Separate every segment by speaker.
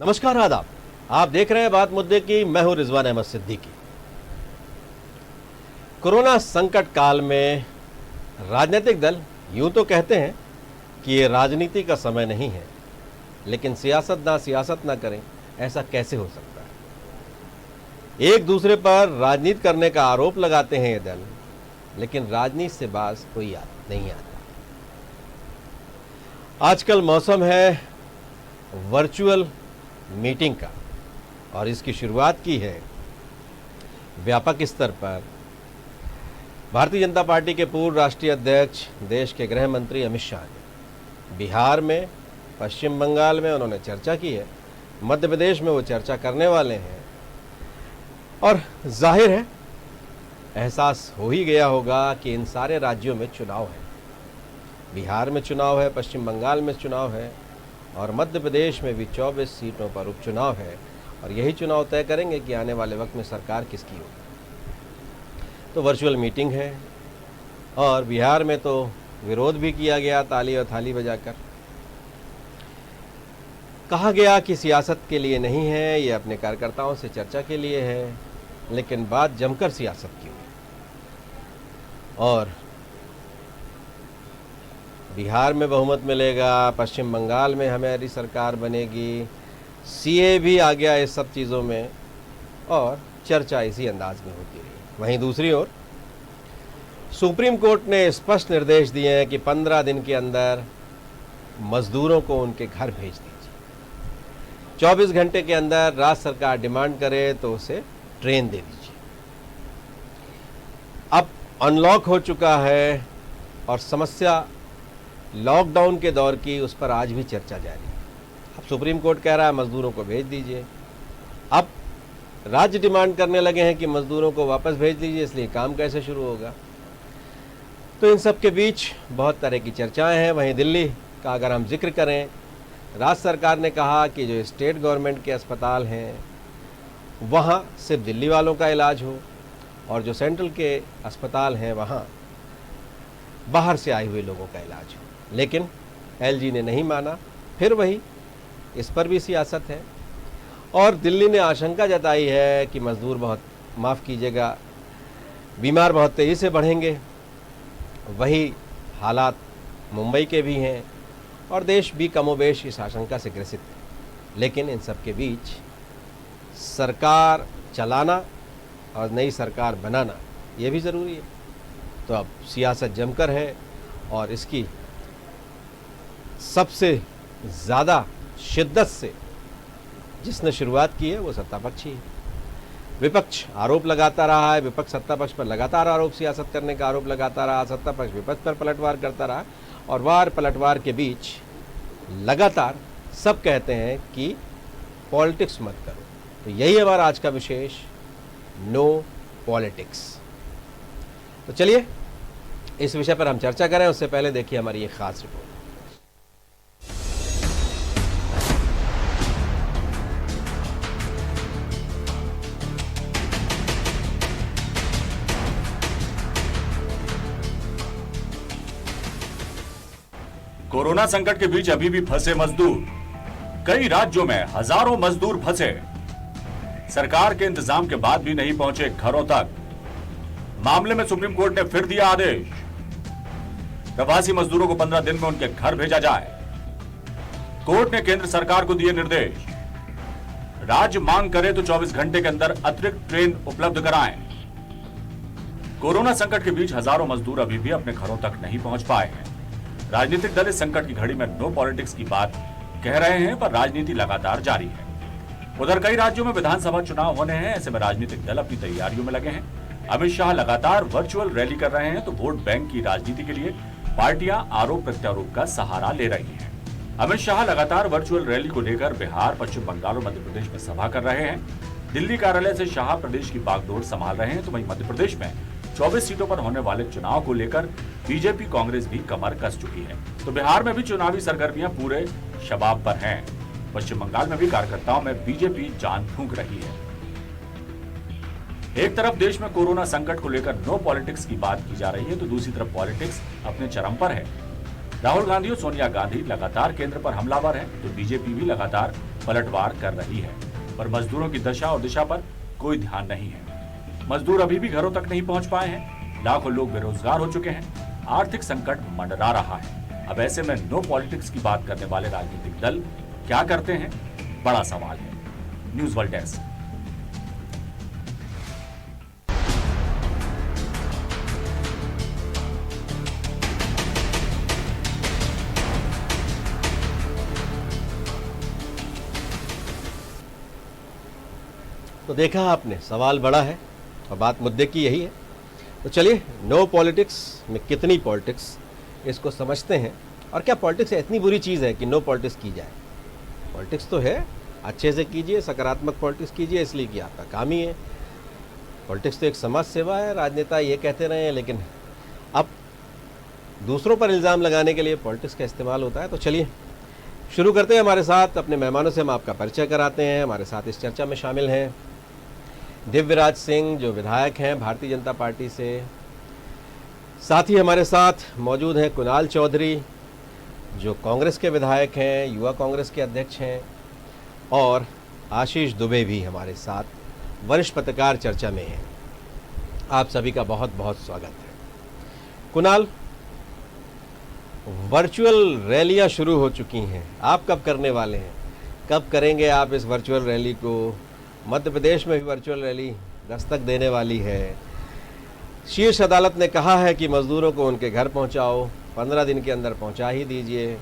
Speaker 1: नमस्कार, आदाब। आप देख रहे हैं बात मुद्दे की। मैं हूं रिजवान अहमद सिद्दीकी। कोरोना संकट काल में राजनीतिक दल यूं तो कहते हैं कि ये राजनीति का समय नहीं है, लेकिन सियासत ना करें, ऐसा कैसे हो सकता है। एक दूसरे पर राजनीति करने का आरोप लगाते हैं ये दल, लेकिन राजनीति से बाज कोई नहीं आता। आजकल मौसम है वर्चुअल मीटिंग का, और इसकी शुरुआत की है व्यापक स्तर पर भारतीय जनता पार्टी के पूर्व राष्ट्रीय अध्यक्ष, देश के गृह मंत्री अमित शाह ने। बिहार में, पश्चिम बंगाल में उन्होंने चर्चा की है, मध्य प्रदेश में वो चर्चा करने वाले हैं, और जाहिर है एहसास हो ही गया होगा कि इन सारे राज्यों में चुनाव है। बिहार में चुनाव है, पश्चिम बंगाल में चुनाव है, और मध्य प्रदेश में भी 24 सीटों पर उपचुनाव है, और यही चुनाव तय करेंगे कि आने वाले वक्त में सरकार किसकी होगी। तो वर्चुअल मीटिंग है, और बिहार में तो विरोध भी किया गया ताली और थाली बजाकर। कहा गया कि सियासत के लिए नहीं है, ये अपने कार्यकर्ताओं से चर्चा के लिए है, लेकिन बात जमकर सियासत की हुई। और बिहार में बहुमत मिलेगा, पश्चिम बंगाल में हमारी सरकार बनेगी, सीए भी आ गया इस सब चीज़ों में, और चर्चा इसी अंदाज में होती रही। वहीं दूसरी ओर सुप्रीम कोर्ट ने स्पष्ट निर्देश दिए हैं कि 15 दिन के अंदर मजदूरों को उनके घर भेज दीजिए। 24 घंटे के अंदर राज्य सरकार डिमांड करे तो उसे ट्रेन दे दीजिए। अब अनलॉक हो चुका है, और समस्या लॉकडाउन के दौर की, उस पर आज भी चर्चा जारी है। अब सुप्रीम कोर्ट कह रहा है मजदूरों को भेज दीजिए। अब राज्य डिमांड करने लगे हैं कि मजदूरों को वापस भेज दीजिए, इसलिए काम कैसे शुरू होगा। तो इन सब के बीच बहुत तरह की चर्चाएं हैं। वहीं दिल्ली का अगर हम जिक्र करें, राज्य सरकार ने कहा कि जो स्टेट गवर्नमेंट के अस्पताल हैं वहाँ सिर्फ दिल्ली वालों का इलाज हो, और जो सेंट्रल के अस्पताल हैं वहाँ बाहर से आए हुए लोगों का इलाज हो। लेकिन एलजी ने नहीं माना। फिर वही, इस पर भी सियासत है, और दिल्ली ने आशंका जताई है कि मजदूर बीमार बहुत तेज़ी से बढ़ेंगे। वही हालात मुंबई के भी हैं, और देश भी कमोबेश इस आशंका से ग्रसित है। लेकिन इन सब के बीच सरकार चलाना और नई सरकार बनाना, ये भी ज़रूरी है। तो अब सियासत जमकर है, और इसकी सबसे ज़्यादा शिद्दत से जिसने शुरुआत की है वो सत्तापक्ष ही है। विपक्ष आरोप लगाता रहा है, विपक्ष सत्तापक्ष पर लगातार सियासत करने का आरोप लगाता रहा, सत्तापक्ष विपक्ष पर पलटवार करता रहा, और वार पलटवार के बीच लगातार सब कहते हैं कि पॉलिटिक्स मत करो। तो यही हमारा आज का विशेष, नो पॉलिटिक्स। तो चलिए इस विषय पर हम चर्चा करें। उससे पहले देखिए हमारी एक खास रिपोर्ट।
Speaker 2: कोरोना संकट के बीच अभी भी फंसे मजदूर। कई राज्यों में हजारों मजदूर फंसे, सरकार के इंतजाम के बाद भी नहीं पहुंचे घरों तक। मामले में सुप्रीम कोर्ट ने फिर दिया आदेश, प्रवासी मजदूरों को 15 दिन में उनके घर भेजा जाए। कोर्ट ने केंद्र सरकार को दिए निर्देश, राज्य मांग करे तो 24 घंटे के अंदर अतिरिक्त ट्रेन उपलब्ध कराएं। कोरोना संकट के बीच हजारों मजदूर अभी भी अपने घरों तक नहीं पहुंच पाए हैं। राजनीतिक दल इस संकट की घड़ी में नो पॉलिटिक्स की बात कह रहे हैं, पर राजनीति लगातार जारी है। उधर कई राज्यों में विधानसभा चुनाव होने हैं, ऐसे में राजनीतिक दल अपनी तैयारियों में लगे हैं। अमित शाह लगातार वर्चुअल रैली कर रहे हैं, तो वोट बैंक की राजनीति के लिए पार्टियां आरोप प्रत्यारोप का सहारा ले रही हैं। अमित शाह लगातार वर्चुअल रैली को लेकर बिहार, पश्चिम बंगाल और मध्य प्रदेश में सभा कर रहे हैं। दिल्ली कार्यालय से शाह प्रदेश की बागडोर संभाल रहे हैं, तो वहीं मध्य प्रदेश में 24 सीटों पर होने वाले चुनाव को लेकर बीजेपी कांग्रेस भी कमर कस चुकी है। तो बिहार में भी चुनावी सरगर्मियां पूरे शबाब पर हैं। पश्चिम बंगाल में भी कार्यकर्ताओं में बीजेपी जान फूंक रही है। एक तरफ देश में कोरोना संकट को लेकर नो पॉलिटिक्स की बात की जा रही है, तो दूसरी तरफ पॉलिटिक्स अपने चरम पर है। राहुल गांधी और सोनिया गांधी लगातार केंद्र पर हमलावर हैं, तो बीजेपी भी लगातार पलटवार कर रही है, पर मजदूरों की दशा और दिशा पर कोई ध्यान नहीं है। मजदूर अभी भी घरों तक नहीं पहुंच पाए हैं, लाखों लोग बेरोजगार हो चुके हैं, आर्थिक संकट मंडरा रहा है। अब ऐसे में नो पॉलिटिक्स की बात करने वाले राजनीतिक दल क्या करते हैं, बड़ा सवाल है। News world desk.
Speaker 1: तो देखा आपने, सवाल बड़ा है और बात मुद्दे की यही है। तो चलिए, नो पॉलिटिक्स में कितनी पॉलिटिक्स, इसको समझते हैं। और क्या पॉलिटिक्स इतनी बुरी चीज़ है कि नो पॉलिटिक्स की जाए? पॉलिटिक्स तो है, अच्छे से कीजिए, सकारात्मक पॉलिटिक्स कीजिए, इसलिए कि आपका काम ही है। पॉलिटिक्स तो एक समाज सेवा है, राजनेता ये कहते रहे हैं, लेकिन अब दूसरों पर इल्ज़ाम लगाने के लिए पॉलिटिक्स का इस्तेमाल होता है। तो चलिए शुरू करते हैं। हमारे साथ अपने मेहमानों से हम आपका परिचय कराते हैं। हमारे साथ इस चर्चा में शामिल हैं दिव्यराज सिंह, जो विधायक हैं भारतीय जनता पार्टी से। साथ ही हमारे साथ मौजूद हैं कुणाल चौधरी, जो कांग्रेस के विधायक हैं, युवा कांग्रेस के अध्यक्ष हैं। और आशीष दुबे भी हमारे साथ वरिष्ठ पत्रकार चर्चा में हैं। आप सभी का बहुत बहुत स्वागत है। कुणाल, वर्चुअल रैलियां शुरू हो चुकी हैं, आप कब करने वाले हैं? कब करेंगे आप इस वर्चुअल रैली को? मध्य प्रदेश में भी वर्चुअल रैली दस्तक देने वाली है। शीर्ष अदालत ने कहा है कि मजदूरों को उनके घर पहुंचाओ, 15 दिन के अंदर पहुंचा ही दीजिए,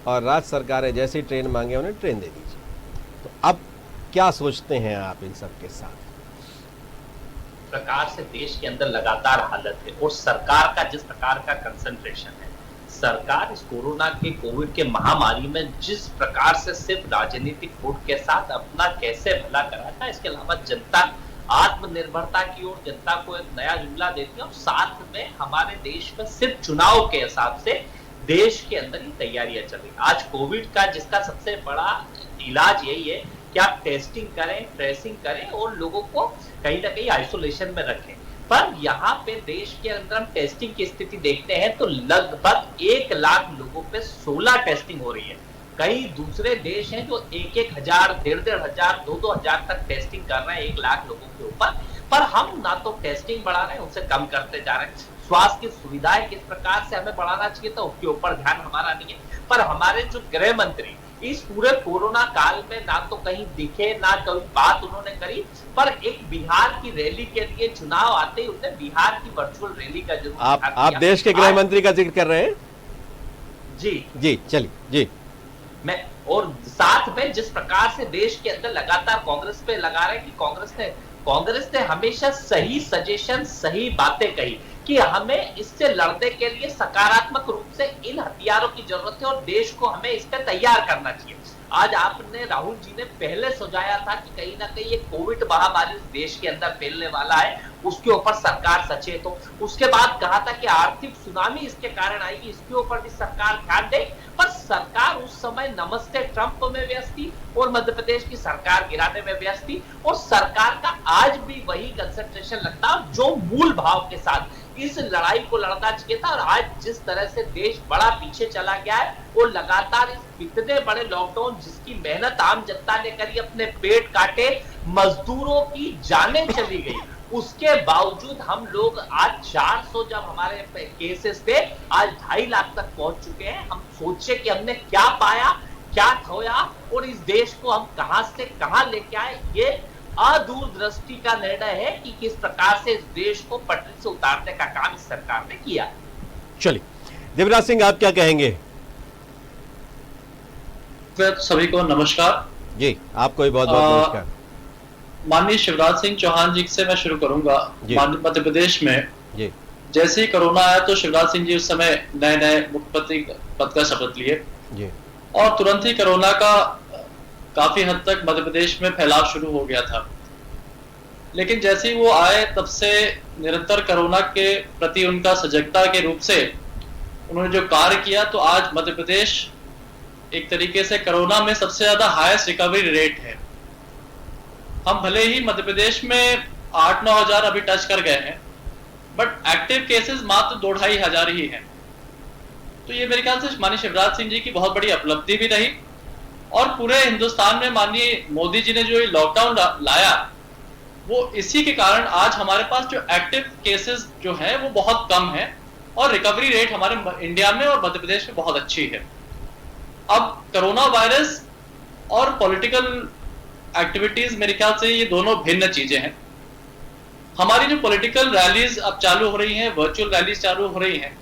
Speaker 1: और राज्य सरकारें जैसी ट्रेन मांगे उन्हें ट्रेन दे दीजिए। तो अब क्या सोचते हैं आप इन सब के साथ?
Speaker 3: प्रकार से देश के अंदर लगातार हालत है और सरकार का जिस प्रकार का कंसंट्रेशन है, सरकार इस कोरोना के कोविड के महामारी में जिस प्रकार से सिर्फ राजनीतिक वोट के साथ अपना कैसे भला कराता है, इसके अलावा जनता आत्मनिर्भरता की ओर जनता को एक नया जुमला देती है। और साथ में हमारे देश में सिर्फ चुनाव के हिसाब से देश के अंदर ही तैयारियां चल रही। आज कोविड का जिसका सबसे बड़ा इलाज यही है कि आप टेस्टिंग करें, ट्रेसिंग करें और लोगों को कहीं ना कहीं आइसोलेशन में रखें। पर यहाँ पे देश के अंदर हम टेस्टिंग की स्थिति देखते हैं तो लगभग 1 लाख लोगों पे 16 टेस्टिंग हो रही है। कई दूसरे देश हैं जो 1-1 हजार, 1.5-1.5 हजार, 2-2 हजार तक टेस्टिंग कर रहे हैं 1 लाख लोगों के ऊपर। पर हम ना तो टेस्टिंग बढ़ा रहे हैं, उसे कम करते जा रहे हैं। स्वास्थ्य की सुविधाएं किस प्रकार से हमें बढ़ाना चाहिए था, उसके ऊपर ध्यान हमारा नहीं है। पर हमारे जो गृह मंत्री इस पूरे कोरोना काल में ना तो कहीं दिखे, ना कोई बात उन्होंने करी। पर एक बिहार की रैली के लिए चुनाव आते ही उन्होंने बिहार की वर्चुअल रैली का जरूर
Speaker 1: आप देश के गृह मंत्री का जिक्र कर रहे हैं?
Speaker 3: जी
Speaker 1: चलिए जी।
Speaker 3: मैं और साथ में जिस प्रकार से देश के अंदर लगातार कांग्रेस पे लगा रहे हैं कि कांग्रेस ने हमेशा सही सजेशन, सही बातें कही कि हमें इससे लड़ने के लिए सकारात्मक रूप से इन हथियारों की जरूरत है और देश को हमें इस पर तैयार करना चाहिए। आज आपने, राहुल जी ने पहले सुझाया था कि कहीं ना कहीं ये कोविड महामारी देश के अंदर फैलने वाला है, उसके ऊपर सरकार सचेत हो। उसके बाद कहा था कि आर्थिक सुनामी इसके कारण आएगी, इसके ऊपर भी सरकार ध्यान दे। पर सरकार उस समय नमस्ते ट्रंप में व्यस्त थी और मध्य प्रदेश की सरकार गिराने में व्यस्त थी। और सरकार का आज भी वही कंसंट्रेशन लगता जो मूल भाव के साथ इस लड़ाई को लड़ना चाहिए था। और आज जिस तरह से देश बड़ा पीछे चला गया है, वो लगातार इस इतने बड़े लॉकडाउन जिसकी मेहनत आम जनता ने करी, अपने पेट काटे, मजदूरों की जानें चली गई, उसके बावजूद हम लोग आज 400 जब हमारे केसेस थे, आज 2.5 लाख तक पहुंच चुके हैं। हम सोचे कि हमने क्या पाया, क्या खोया और इस देश को हम कहां से कहां लेके आए। ये अदूरदृष्टि का निर्णय है कि किस प्रकार से इस देश को पटरी से उतारने का काम इस सरकार ने किया।
Speaker 1: चलिए, दिव्यराज सिंह, आप क्या कहेंगे?
Speaker 4: सभी को नमस्कार
Speaker 1: जी, आपको भी बहुत बहुत नमस्कार।
Speaker 4: माननीय शिवराज सिंह चौहान जी से मैं शुरू करूंगा। मध्य प्रदेश में
Speaker 1: जी
Speaker 4: जैसे ही कोरोना आया तो शिवराज सिंह जी उस समय नए मुख्यमंत्री पद का शपथ लिए
Speaker 1: जी,
Speaker 4: और तुरंत ही कोरोना का काफी हद तक मध्य प्रदेश में फैलाव शुरू हो गया था। लेकिन जैसे ही वो आए तब से निरंतर कोरोना के प्रति उनका सजगता के रूप से उन्होंने जो कार्य किया, तो आज मध्य प्रदेश एक तरीके से कोरोना में सबसे ज्यादा हाईएस्ट रिकवरी रेट है। हम भले ही मध्य प्रदेश में 8-9 हजार अभी टच कर गए हैं, बट एक्टिव केसेस मात्र 2-2.5 हजार ही हैं। तो ये मेरे ख्याल से माननीय शिवराज सिंह जी की बहुत बड़ी उपलब्धि भी रही और पूरे हिंदुस्तान में माननीय मोदी जी ने जो ये लॉकडाउन लाया, वो इसी के कारण आज हमारे पास जो एक्टिव केसेस जो हैं वो बहुत कम है और रिकवरी रेट हमारे इंडिया में और मध्य प्रदेश में बहुत अच्छी है। अब कोरोना वायरस और पॉलिटिकल एक्टिविटीज मेरे ख्याल से ये दोनों भिन्न चीजें हैं। हमारी जो पॉलिटिकल रैलीज अब चालू हो रही हैं, वर्चुअल रैलीज चालू हो रही हैं,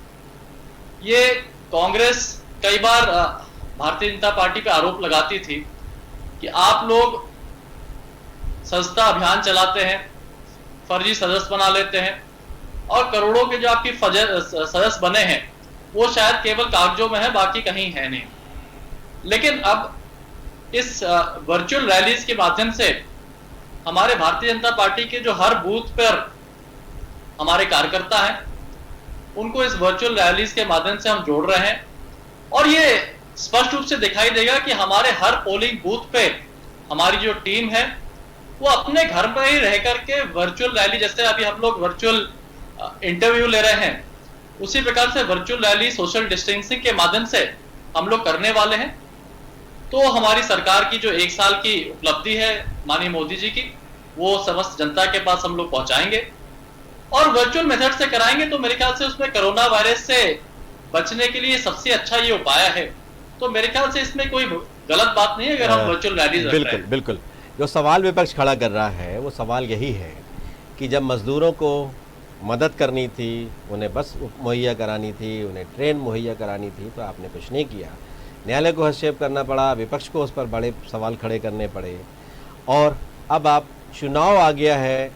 Speaker 4: ये कांग्रेस कई बार भारतीय जनता पार्टी पे आरोप लगाती थी कि आप लोग सस्ता अभियान चलाते हैं, फर्जी सदस्य बना लेते हैं और करोड़ों के जो आपकी सदस्य बने हैं वो शायद केवल कागजों में है, बाकी कहीं है नहीं। लेकिन अब इस वर्चुअल रैलीज के माध्यम से हमारे भारतीय जनता पार्टी के जो हर बूथ पर हमारे कार्यकर्ता हैं उनको इस वर्चुअल रैलीज के माध्यम से हम जोड़ रहे हैं और ये स्पष्ट रूप से दिखाई देगा कि हमारे हर पोलिंग बूथ पे हमारी जो टीम है वो अपने घर में ही रह करके वर्चुअल रैली, जैसे अभी हम लोग वर्चुअल इंटरव्यू ले रहे हैं, उसी प्रकार से वर्चुअल रैली सोशल डिस्टेंसिंग के माध्यम से हम लोग करने वाले हैं। तो हमारी सरकार की जो 1 साल की उपलब्धि है माननीय मोदी जी की, वो समस्त जनता के पास हम लोग पहुंचाएंगे और वर्चुअल मेथड से कराएंगे। तो मेरे ख्याल से उसमें कोरोना वायरस से बचने के लिए सबसे अच्छा ये उपाय है। तो मेरे ख्याल से इसमें कोई गलत बात नहीं है अगर हम वर्चुअल रैलीज रख रहे हैं।
Speaker 1: बिल्कुल। जो सवाल विपक्ष खड़ा कर रहा है वो सवाल यही है कि जब मजदूरों को मदद करनी थी, उन्हें बस मुहैया करानी थी, उन्हें ट्रेन मुहैया करानी थी, तो आपने कुछ नहीं किया। न्यायालय को हस्तक्षेप करना पड़ा, विपक्ष को उस पर बड़े सवाल खड़े करने पड़े और अब आप चुनाव आ गया है,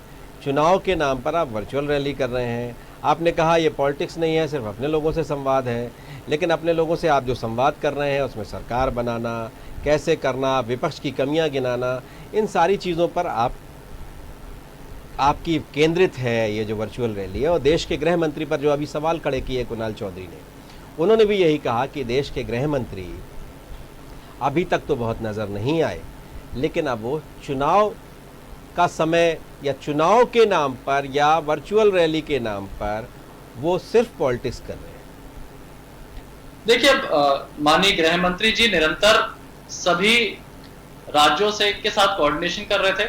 Speaker 1: चुनाव के नाम पर आप वर्चुअल रैली कर रहे हैं। आपने कहा ये पॉलिटिक्स नहीं है, सिर्फ अपने लोगों से संवाद है, लेकिन अपने लोगों से आप जो संवाद कर रहे हैं उसमें सरकार बनाना, कैसे करना, विपक्ष की कमियां गिनाना, इन सारी चीज़ों पर आपकी केंद्रित है ये जो वर्चुअल रैली है। और देश के गृह मंत्री पर जो अभी सवाल खड़े किए कुणाल चौधरी ने, उन्होंने भी यही कहा कि देश के गृह मंत्री अभी तक तो बहुत नज़र नहीं आए, लेकिन अब वो चुनाव का समय या चुनाव के नाम पर या वर्चुअल रैली के नाम पर वो सिर्फ पॉलिटिक्स कर रहे हैं।
Speaker 4: देखिए, माननीय गृह मंत्री जी निरंतर सभी राज्यों से के साथ कोऑर्डिनेशन कर रहे थे।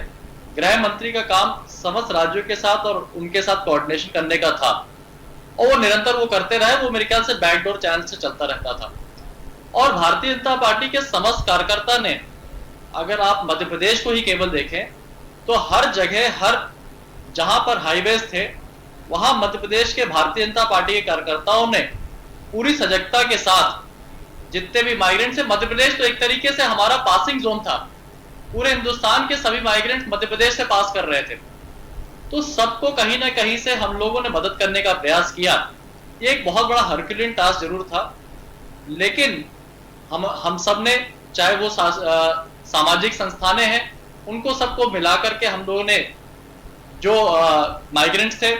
Speaker 4: गृह मंत्री का काम समस्त राज्यों के साथ और उनके साथ कोऑर्डिनेशन करने का था और वो निरंतर वो करते रहे। वो मेरे ख्याल से बैकडोर चैनल से चलता रहता था और भारतीय जनता पार्टी के समस्त कार्यकर्ता ने, अगर आप मध्य प्रदेश को ही केवल देखें तो हर जगह, हर जहां पर हाईवेज थे वहां मध्य प्रदेश के भारतीय जनता पार्टी के कार्यकर्ताओं ने पूरी सजगता के साथ जितने भी माइग्रेंट्स है, मध्य प्रदेश तो एक तरीके से हमारा पासिंग जोन था, पूरे हिंदुस्तान के सभी माइग्रेंट्स मध्य प्रदेश से पास कर रहे थे, तो सबको कहीं ना कहीं से हम लोगों ने मदद करने का प्रयास किया। ये एक बहुत बड़ा हरक्यूलिन टास्क जरूर था, लेकिन हम सब ने, चाहे वो सामाजिक संस्थानें हैं, उनको सबको मिला करके हम लोगों ने जो माइग्रेंट्स थे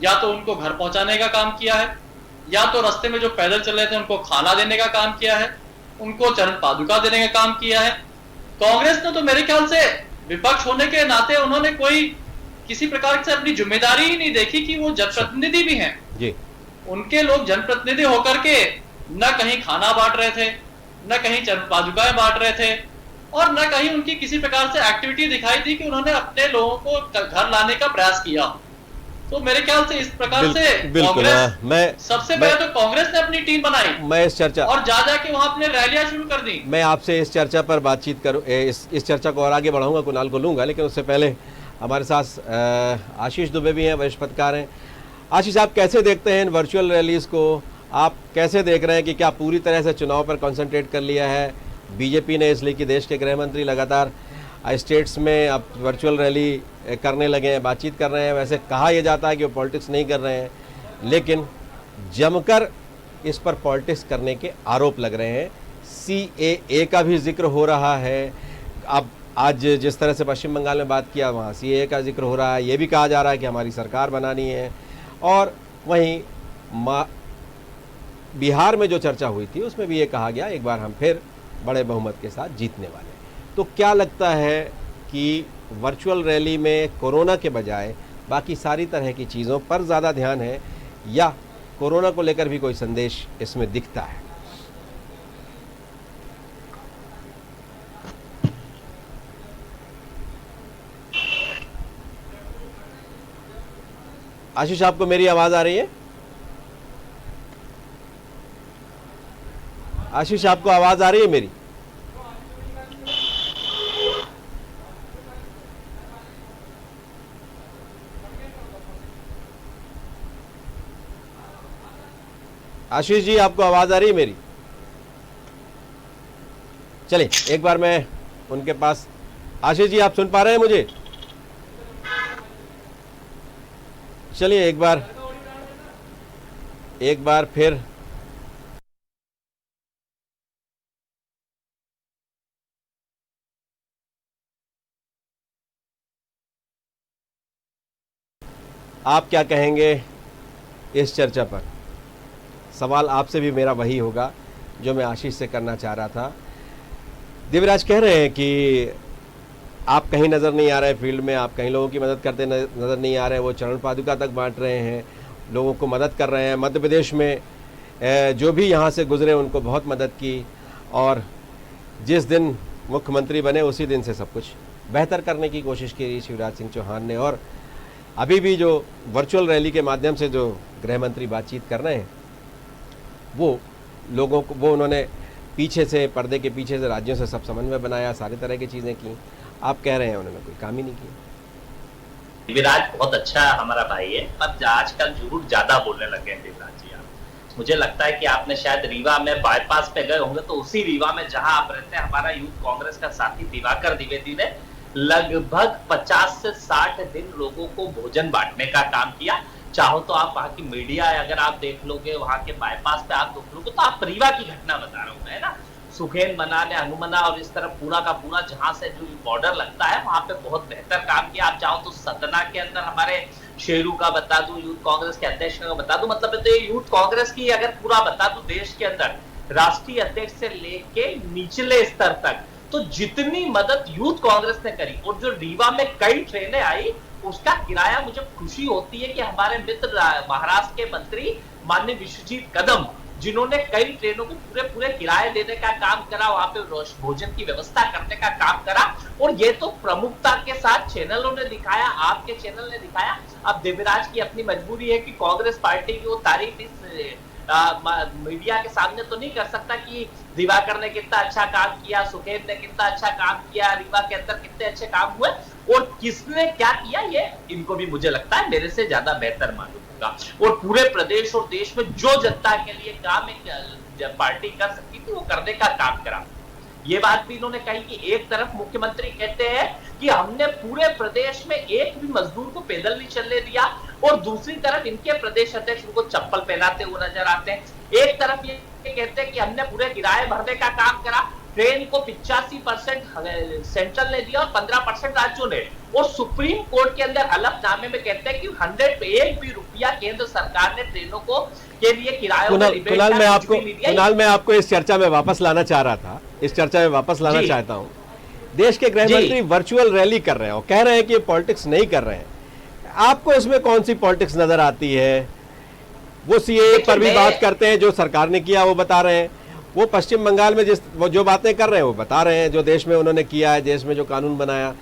Speaker 4: या तो उनको घर पहुंचाने का काम किया है, या तो रास्ते में जो पैदल चल रहे थे उनको खाना देने का काम किया है, उनको चरण पादुका देने का काम किया है। कांग्रेस ने तो मेरे ख्याल से विपक्ष होने के नाते उन्होंने कोई किसी प्रकार से अपनी जिम्मेदारी ही नहीं देखी कि वो जनप्रतिनिधि भी हैं जी। उनके लोग जनप्रतिनिधि होकर के न कहीं खाना बांट रहे थे, न कहीं चरण पादुकाएं बांट रहे थे और न कहीं उनकी किसी प्रकार से एक्टिविटी दिखाई दी कि उन्होंने अपने लोगों को घर लाने का प्रयास किया। तो मेरे ख्याल से इस प्रकार से कांग्रेस, सबसे पहले तो कांग्रेस ने अपनी टीम बनाई, मैं इस चर्चा और जाके वहां अपने रैलियां शुरू कर दी।
Speaker 1: मैं आपसे इस चर्चा पर बातचीत करूं, इस चर्चा को और आगे बढ़ाऊंगा, कुणाल को लूंगा, लेकिन उससे पहले हमारे साथ आशीष दुबे भी हैं, वरिष्ठ पत्रकार हैं। आशीष, आप कैसे देखते हैं इन वर्चुअल रैलीज को? आप कैसे देख रहे हैं कि क्या पूरी तरह से चुनाव पर कॉन्सेंट्रेट कर लिया है बीजेपी ने, इसलिए कि देश के गृह मंत्री लगातार स्टेट्स में अब वर्चुअल रैली करने लगे हैं, बातचीत कर रहे हैं? वैसे कहा यह जाता है कि वो पॉलिटिक्स नहीं कर रहे हैं, लेकिन जमकर इस पर पॉलिटिक्स करने के आरोप लग रहे हैं। CAA का भी जिक्र हो रहा है। अब आज जिस तरह से पश्चिम बंगाल में बात किया, वहाँ CAA का जिक्र हो रहा है। ये भी कहा जा रहा है कि हमारी सरकार बनानी है। और वहीं बिहार में जो चर्चा हुई थी उसमें भी ये कहा गया एक बार हम फिर बड़े बहुमत के साथ जीतने वाले। तो क्या लगता है कि वर्चुअल रैली में कोरोना के बजाय बाकी सारी तरह की चीज़ों पर ज़्यादा ध्यान है, या कोरोना को लेकर भी कोई संदेश इसमें दिखता है? आशीष, आपको मेरी आवाज आ रही है? आशीष, आपको आवाज आ रही है मेरी? आशीष जी, आपको आवाज आ रही है मेरी? चलिए एक बार मैं उनके पास। आशीष जी, आप सुन पा रहे हैं मुझे? चलिए एक बार फिर आप क्या कहेंगे इस चर्चा पर? सवाल आपसे भी मेरा वही होगा जो मैं आशीष से करना चाह रहा था। दिव्यराज कह रहे हैं कि आप कहीं नज़र नहीं आ रहे फील्ड में, आप कहीं लोगों की मदद करते नज़र नहीं आ रहे। वो चरण पादुका तक बांट रहे हैं, लोगों को मदद कर रहे हैं। मध्य प्रदेश में जो भी यहाँ से गुजरे उनको बहुत मदद की, और जिस दिन मुख्यमंत्री बने उसी दिन से सब कुछ बेहतर करने की कोशिश की शिवराज सिंह चौहान ने। और अभी भी जो वर्चुअल रैली के माध्यम से जो गृह मंत्री बातचीत कर रहे हैं, वो लोगों को, वो उन्होंने पीछे से, पर्दे के पीछे से राज्यों से सब समन्वय बनाया, सारी तरह की चीज़ें की। आप कह रहे हैं उन्होंने कोई काम ही नहीं किया।
Speaker 3: विराज बहुत अच्छा हमारा भाई है, पर आजकल झूठ ज्यादा बोलने लगे हैं विराज जी। आप, मुझे लगता है कि आपने शायद रीवा में बाईपास पे गए होंगे, तो उसी रीवा में जहां आप रहते हैं, हमारा यूथ कांग्रेस का साथी दिवाकर द्विवेदी ने लगभग 50 से 60 दिन लोगों को भोजन बांटने का काम किया। चाहो तो आप वहां की मीडिया अगर आप देख लोगे, वहां के बाईपास पे आप देख लोगे, तो आप रीवा की घटना बता रहा हूं मैं ना। सुखेन बनाने, हनुमना और इस तरफ पूरा का पूरा जहां से जो बॉर्डर लगता है, वहां पे बहुत बेहतर काम किया। आप चाहो तो सतना के अंदर हमारे शेरू का बता दूं, यूथ कांग्रेस के अध्यक्ष का बता दूं, मतलब तो ये यूथ कांग्रेस की अगर पूरा बता दूं देश के अंदर, राष्ट्रीय अध्यक्ष से लेके निचले स्तर तक, तो जितनी मदद यूथ कांग्रेस ने करी, और जो रीवा में कई ट्रेनें आई, उसका किराया, मुझे खुशी होती है कि हमारे मित्र महाराष्ट्र के मंत्री माननीय विश्वजीत कदम, जिन्होंने कई ट्रेनों को पूरे किराए देने का काम करा, वहां पे भोजन की व्यवस्था करने का काम करा, और ये तो प्रमुखता के साथ चैनलों ने दिखाया, आपके चैनल ने दिखाया। अब दिव्यराज की अपनी मजबूरी है कि कांग्रेस पार्टी की वो तारीफ इस मीडिया के सामने तो नहीं कर सकता कि दिवाकर ने कितना अच्छा काम किया, सुखेन ने कितना अच्छा काम किया, रीवा के अंदर कितने अच्छे काम हुए, और किसने क्या किया, ये इनको भी मुझे लगता है मेरे से ज्यादा बेहतर मालूम होगा। और पूरे प्रदेश और देश में जो जनता के लिए काम एक पार्टी कर सकती थी, वो करने का काम करा। ये बात भी इन्होंने कही कि एक तरफ मुख्यमंत्री कहते हैं कि हमने पूरे प्रदेश में एक भी मजदूर को पैदल नहीं चलने दिया, और दूसरी तरफ इनके प्रदेश अध्यक्ष उनको चप्पल पहनाते हुए नजर आते हैं। एक तरफ ये कहते हैं कि हमने पूरे किराए भरने का काम करा, ट्रेन को 85% सेंट्रल ने दिया और 15% राज्यों ने, और सुप्रीम कोर्ट के अंदर हलफनामे में कहते हैं कि 100 पे एक भी रुपया केंद्र सरकार ने ट्रेनों को के लिए किरायों
Speaker 1: कुणाल, मैं आपको इस चर्चा में वापस लाना चाह रहा था, इस चर्चा में वापस लाना चाहता हूं। देश के गृह मंत्री वर्चुअल रैली कर रहे हो, कह रहे हैं कि पॉलिटिक्स नहीं कर रहे हैं, आपको इसमें कौन सी पॉलिटिक्स नजर आती है? वो सीएए पर भी बात करते हैं, जो सरकार ने किया वो बता रहे हैं, वो पश्चिम बंगाल में वो जो बातें कर रहे हैं वो बता रहे हैं, जो देश में उन्होंने किया है, देश में जो कानून बनाया,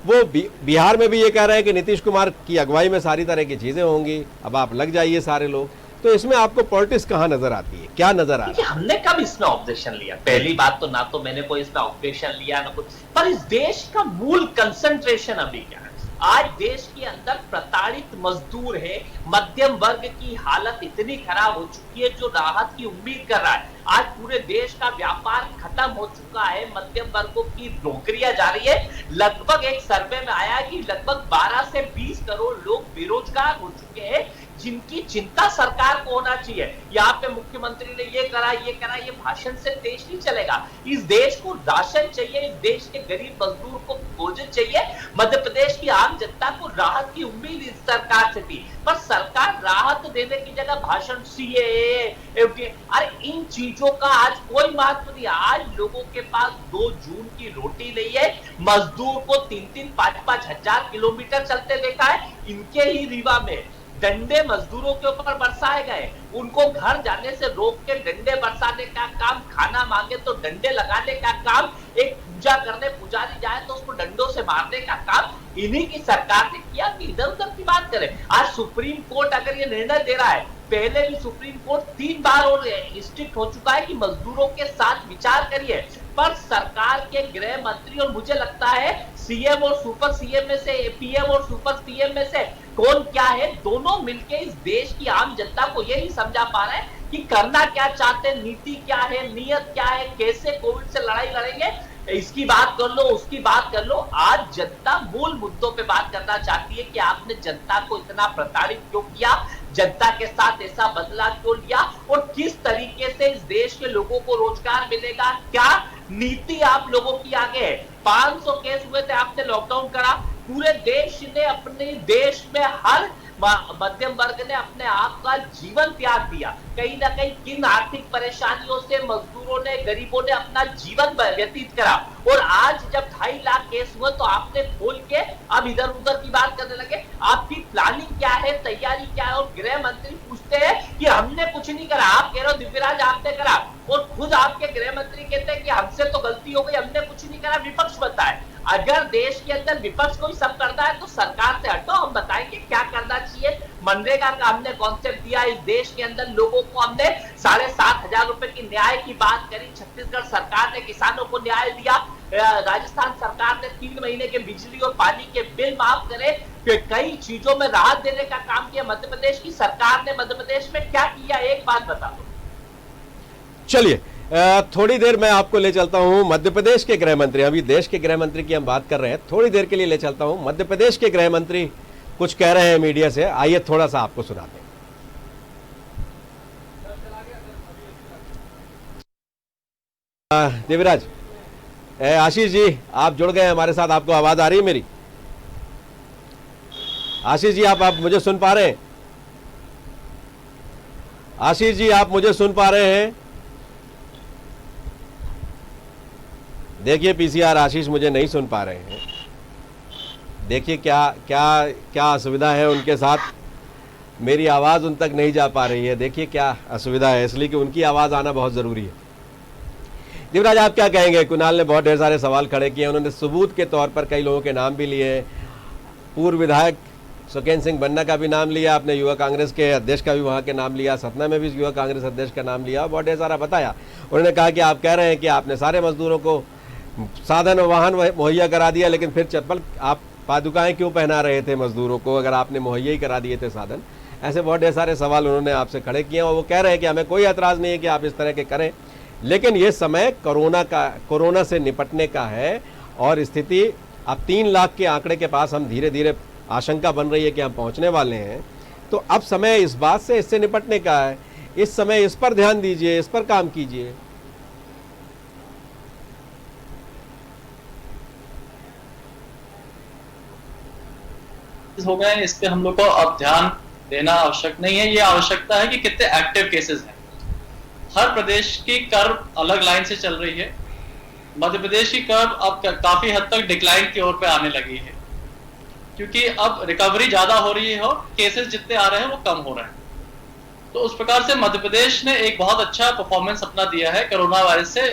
Speaker 1: वो बिहार में भी ये कह रहे हैं कि नीतीश कुमार की अगुवाई में सारी तरह की चीजें होंगी, अब आप लग जाइए सारे लोग। तो इसमें आपको पॉलिटिक्स कहाँ नजर आती है, क्या नजर आ रहा है?
Speaker 3: हमने कब इसमें ऑब्जेक्शन लिया? पहली बात तो ना तो मैंने कोई इसमें ऑब्जेक्शन लिया ना कुछ, पर इस देश का मूल कंसंट्रेशन अभी क्या है? आज देश के अंदर प्रताड़ित मजदूर है, मध्यम वर्ग की हालत इतनी खराब हो चुकी है जो राहत की उम्मीद कर रहा है। आज पूरे देश का व्यापार खत्म हो चुका है, मध्यम वर्गों की नौकरियां जा रही है। लगभग एक सर्वे में आया कि लगभग 12 से 20 करोड़ लोग बेरोजगार हो चुके हैं, जिनकी चिंता सरकार को होना चाहिए। यहाँ पे मुख्यमंत्री ने ये करा, ये भाषण से देश नहीं चलेगा। इस देश को राशन चाहिए, इस देश के गरीब मजदूर को भोजन चाहिए, मध्य प्रदेश की आम जनता को राहत की उम्मीद इस सरकार से थी, पर सरकार राहत देने की जगह भाषण, सीएए, अरे इन चीजों का आज कोई महत्व नहीं। आज लोगों के पास 2 जून की रोटी नहीं है, मजदूर को 3-3, 5-5 हजार किलोमीटर चलते देखा है। इनके ही रीवा में डंडे मजदूरों के ऊपर बरसाए गए, उनको घर जाने से रोक के डंडे बरसाने का काम, खाना मांगे तो डंडे लगाने का काम, एक पूजा करने पुजारी जाए तो उसको डंडों से मारने का काम इन्हीं की सरकार ने किया कि इधर उधर की बात करें। आज सुप्रीम कोर्ट अगर ये निर्णय दे रहा है, पहले भी सुप्रीम कोर्ट 3 बार और स्ट्रिक्ट हो चुका है कि मजदूरों के साथ विचार करिए, पर सरकार के गृह मंत्री और मुझे लगता है सीएम और सुपर सीएम में से, पीएम और सुपर पीएम में से कौन क्या है, दोनों मिलके इस देश की आम जनता को ये नहीं समझा पा रहे हैं कि करना क्या चाहते हैं, नीति क्या है, नियत क्या है, कैसे कोविड से लड़ाई लड़ेंगे। इसकी बात कर लो, उसकी बात कर लो। आज जनता मूल मुद्दों पे बात करना चाहती है कि आपने जनता को इतना प्रताड़ित क्यों किया, जनता के साथ ऐसा बदला क्यों लिया, और किस तरीके से इस देश के लोगों को रोजगार मिलेगा, क्या नीति आप लोगों की आगे है। 500 केस हुए थे, आपने लॉकडाउन करा, पूरे देश ने, अपने देश में हर मध्यम वर्ग ने अपने आप का जीवन त्याग दिया। कहीं ना कहीं किन आर्थिक परेशानियों से मजदूरों ने, गरीबों ने अपना जीवन व्यतीत करा, और आज जब 2.5 लाख केस हुए तो आपने खोल के अब इधर उधर की बात करने लगे। आपकी प्लानिंग क्या है, तैयारी क्या है? और गृह मंत्री पूछते हैं कि हमने कुछ नहीं करा, आप कह रहे हो दिव्यराज आपने करा, और खुद आपके गृह मंत्री कहते हैं कि हमसे तो गलती हो गई, हमने कुछ नहीं करा। विपक्ष बताए, अगर देश के अंदर विपक्ष को ही सब करता है तो सरकार से हटो, हम बताएंगे क्या करना चाहिए। मनरेगा का हमने कॉन्सेप्ट दिया, इस देश के अंदर लोगों को हमने 7,500 रुपए की न्याय की बात करी। छत्तीसगढ़ सरकार ने किसानों को न्याय दिया, राजस्थान सरकार ने 3 महीने के बिजली और पानी के बिल माफ करे, कई चीजों में राहत देने का काम किया। मध्य प्रदेश की सरकार ने मध्य प्रदेश में क्या किया, एक बात बता दो।
Speaker 1: चलिए थोड़ी देर मैं आपको ले चलता हूं मध्य प्रदेश के गृह मंत्री, अभी देश के गृह मंत्री की हम बात कर रहे हैं, थोड़ी देर के लिए ले चलता हूं। मध्य प्रदेश के गृह मंत्री कुछ कह रहे हैं मीडिया से, आइए थोड़ा सा आपको सुनाते हैं। देवराज, आशीष जी आप जुड़ गए हमारे साथ, आपको आवाज आ रही है मेरी? आशीष जी आप मुझे सुन पा रहे हैं? आशीष जी आप मुझे सुन पा रहे हैं? देखिए पीसीआर आशीष मुझे नहीं सुन पा रहे हैं। देखिए क्या क्या क्या असुविधा है उनके साथ, मेरी आवाज़ उन तक नहीं जा पा रही है। देखिए क्या असुविधा है, इसलिए कि उनकी आवाज़ आना बहुत ज़रूरी है। देवराज आप क्या कहेंगे? कुणाल ने बहुत ढेर सारे सवाल खड़े किए, उन्होंने सबूत के तौर पर कई लोगों के नाम भी लिए, पूर्व विधायक सुखेंद्र सिंह बन्ना का भी नाम लिया, आपने युवा कांग्रेस के अध्यक्ष का भी वहाँ के नाम लिया, सतना में भी युवा कांग्रेस अध्यक्ष का नाम लिया, बहुत ढेर सारा बताया। उन्होंने कहा कि आप कह रहे हैं कि आपने सारे मजदूरों को साधन और वाहन मुहैया करा दिया, लेकिन फिर चप्पल आप पादुकाएं क्यों पहना रहे थे मजदूरों को अगर आपने मुहैया ही करा दिए थे साधन? ऐसे बहुत ढेर सारे सवाल उन्होंने आपसे खड़े किए और वो कह रहे हैं कि हमें कोई एतराज़ नहीं है कि आप इस तरह के करें, लेकिन ये समय कोरोना से निपटने का है और स्थिति अब 3 लाख के आंकड़े के पास हम धीरे धीरे आशंका बन रही है कि हम पहुंचने वाले हैं। तो अब समय इस बात से, इससे निपटने का है, इस समय इस पर ध्यान दीजिए, इस पर काम कीजिए।
Speaker 4: हो गए हैं, इस पे हम लोग को अब ध्यान देना आवश्यक नहीं है। ये आवश्यकता है कि कितने एक्टिव केसेस हैं। हर प्रदेश की कर्व अलग लाइन से चल रही है। मध्य प्रदेश की कर्व अब काफी हद तक डिक्लाइन की ओर पे आने लगी है, क्योंकि अब रिकवरी ज्यादा हो रही है और केसेस जितने आ रहे हैं वो कम हो रहे हैं। तो उस प्रकार से मध्य प्रदेश ने एक बहुत अच्छा परफॉर्मेंस अपना दिया है कोरोना वायरस से